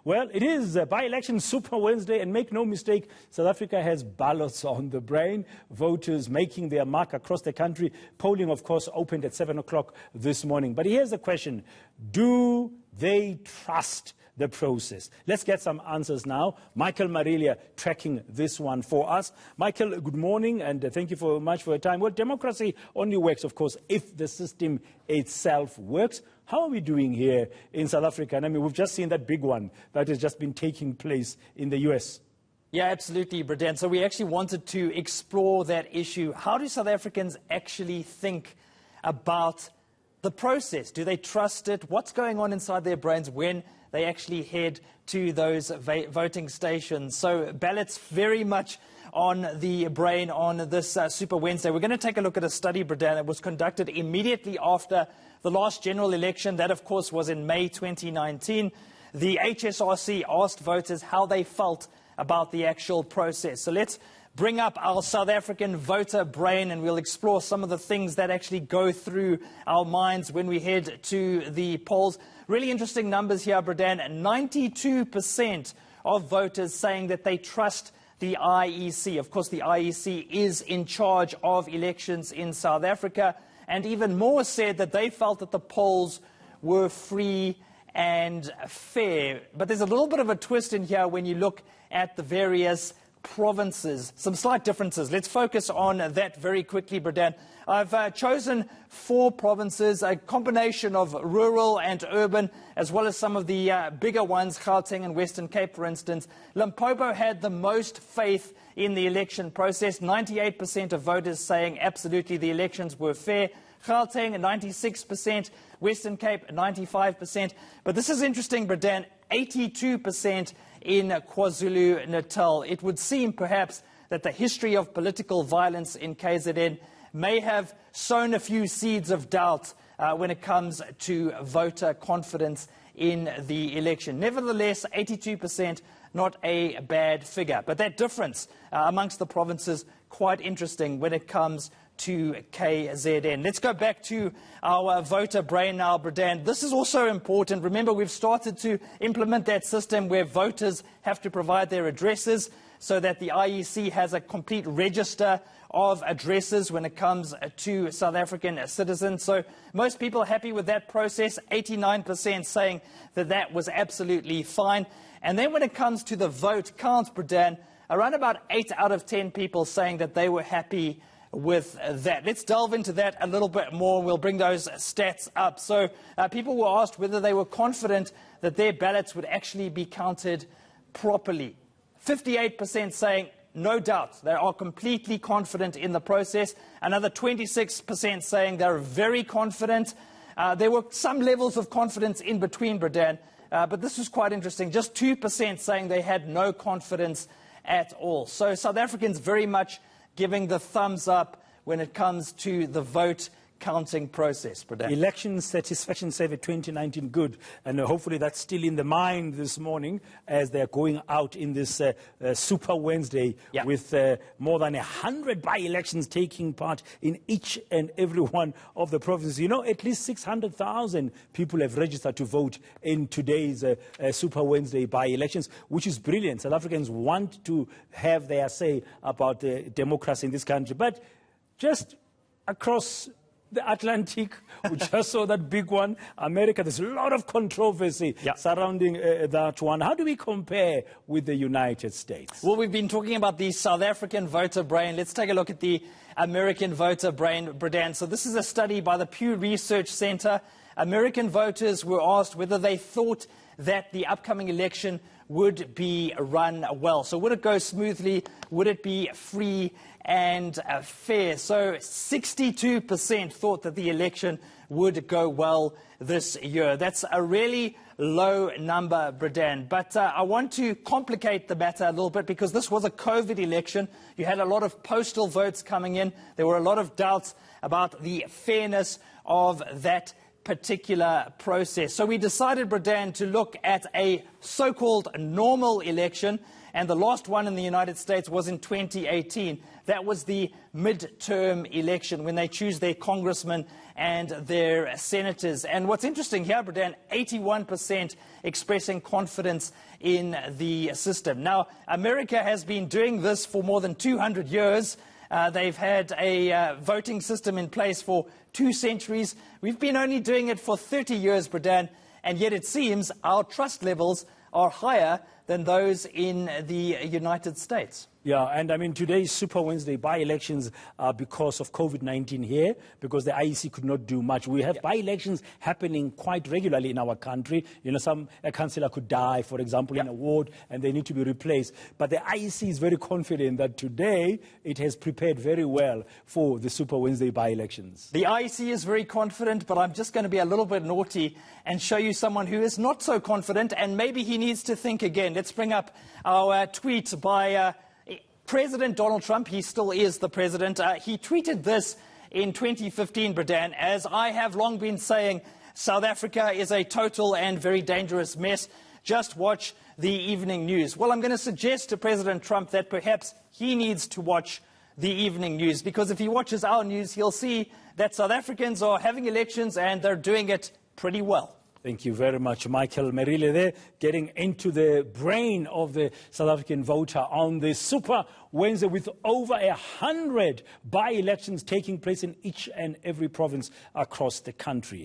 Well, it is by-election Super Wednesday, and make no mistake, South Africa has ballots on the brain. Voters making their mark across the country. Polling, of course, opened at 7 o'clock this morning. But here's the question. Do they trust the process? Let's get some answers now. Michael Marillier tracking this one for us. Michael, good morning, and thank you very much for your time. Well, democracy only works, of course, if the system itself works. How are we doing here in South Africa? And I mean, we've just seen that big one that has just been taking place in the US. Yeah, absolutely, Bradan. So we actually wanted to explore that issue. How do South Africans actually think about the process? Do they trust it? What's going on inside their brains when they actually head to those voting stations? So ballots very much on the brain on this Super Wednesday. We're going to take a look at a study, Bradan, that was conducted immediately after the last general election. That, of course, was in May 2019. The HSRC asked voters how they felt about the actual process. So let's bring up our South African voter brain, and we'll explore some of the things that actually go through our minds when we head to the polls. Really interesting numbers here, Bradan. 92% of voters saying that they trust the IEC. Of course, the IEC is in charge of elections in South Africa. And even more said that they felt that the polls were free and fair. But there's a little bit of a twist in here when you look at the various provinces. Some slight differences. Let's focus on that very quickly, Bradan. I've chosen 4 provinces, a combination of rural and urban, as well as some of the bigger ones, Gauteng and Western Cape, for instance. Limpopo had the most faith in the election process. 98% of voters saying absolutely the elections were fair. Gauteng, 96%. Western Cape, 95%. But this is interesting, Bradan, 82% in KwaZulu-Natal. It would seem perhaps that the history of political violence in KZN may have sown a few seeds of doubt when it comes to voter confidence in the election. Nevertheless, 82%, not a bad figure. But that difference amongst the provinces, quite interesting when it comes to KZN. Let's go back to our voter brain now, Bradan. This is also important. Remember, we've started to implement that system where voters have to provide their addresses so that the IEC has a complete register of addresses when it comes to South African citizens. So most people are happy with that process, 89% saying that that was absolutely fine. And then when it comes to the vote count, Bradan, around about 8 out of 10 people saying that they were happy with that. Let's delve into that a little bit more. We'll bring those stats up. So people were asked whether they were confident that their ballots would actually be counted properly. 58% saying no doubt. They are completely confident in the process. Another 26% saying they're very confident. There were some levels of confidence in between, Bradan, but this was quite interesting. Just 2% saying they had no confidence at all. So South Africans very much giving the thumbs up when it comes to the vote counting process, Bradan. Election satisfaction survey 2019, good. And hopefully that's still in the mind this morning as they're going out in this Super Wednesday with more than 100 by-elections taking part in each and every one of the provinces. You know, at least 600,000 people have registered to vote in today's Super Wednesday by-elections, which is brilliant. South Africans want to have their say about democracy in this country. But just across the Atlantic, we just saw that big one, America. There's a lot of controversy surrounding that one. How do we compare with the United States? Well, we've been talking about the South African voter brain. Let's take a look at the American voter brain, Bradan. So this is a study by the Pew Research Center. American voters were asked whether they thought that the upcoming election would be run well. So would it go smoothly? Would it be free and fair? So 62% thought that the election would go well this year. That's a really low number, Bradan. But I want to complicate the matter a little bit because this was a COVID election. You had a lot of postal votes coming in. There were a lot of doubts about the fairness of that particular process. So we decided, Bradan, to look at a so-called normal election, and the last one in the United States was in 2018. That was the midterm election, when they choose their congressmen and their senators. And what's interesting here, Bradan, 81% expressing confidence in the system. Now, America has been doing this for more than 200 years. They've had a voting system in place for 2 centuries. We've been only doing it for 30 years, Bradan, and yet it seems our trust levels are higher than those in the United States. Yeah, and I mean, today's Super Wednesday by-elections are because of COVID-19 here, because the IEC could not do much. We have by-elections happening quite regularly in our country. You know, a councillor could die, for example, in a ward, and they need to be replaced. But the IEC is very confident that today it has prepared very well for the Super Wednesday by-elections. The IEC is very confident, but I'm just going to be a little bit naughty and show you someone who is not so confident, and maybe he needs to think again. Let's bring up our tweet by President Donald Trump. He still is the president. He tweeted this in 2015, Bradan, as I have long been saying, South Africa is a total and very dangerous mess. Just watch the evening news. Well, I'm going to suggest to President Trump that perhaps he needs to watch the evening news, because if he watches our news, he'll see that South Africans are having elections and they're doing it pretty well. Thank you very much, Michael Marillier there, getting into the brain of the South African voter on this Super Wednesday with over 100 by-elections taking place in each and every province across the country.